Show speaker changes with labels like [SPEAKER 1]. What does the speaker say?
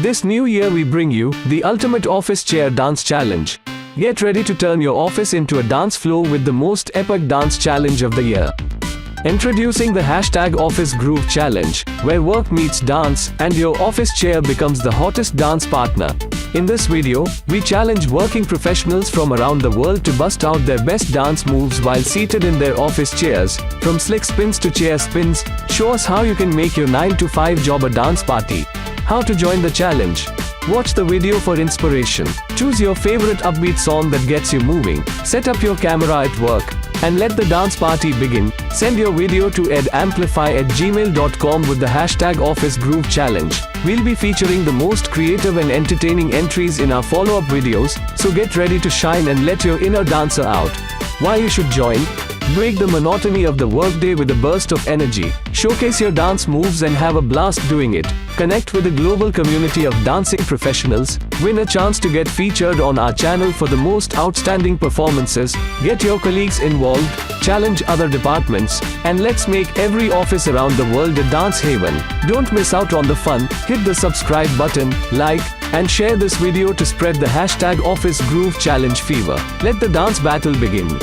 [SPEAKER 1] This new year we bring you the ultimate office chair dance challenge. Get ready to turn your office into a dance floor with the most epic dance challenge of the year. Introducing the #Office Groove Challenge, where work meets dance and your office chair becomes the hottest dance partner. In this video, we challenge working professionals from around the world to bust out their best dance moves while seated in their office chairs. From slick spins to chair spins, show us how you can make your 9 to 5 job a dance party. How to join the challenge? Watch the video for inspiration. Choose your favorite upbeat song that gets you moving. Set up your camera at work and let the dance party begin. Send your video to edAmplify@gmail.com with the #Office Groove Challenge. We'll be featuring the most creative and entertaining entries in our follow-up videos, so get ready to shine and let your inner dancer out. Why you should join? Break the monotony of the workday with a burst of energy. Showcase your dance moves and have a blast doing it. Connect with a global community of dancing professionals. Win a chance to get featured on our channel for the most outstanding performances. Get your colleagues involved, challenge other departments, and let's make every office around the world a dance haven. Don't miss out on the fun. Hit the subscribe button, like, and share this video to spread the #Office Groove Challenge fever. Let the dance battle begin.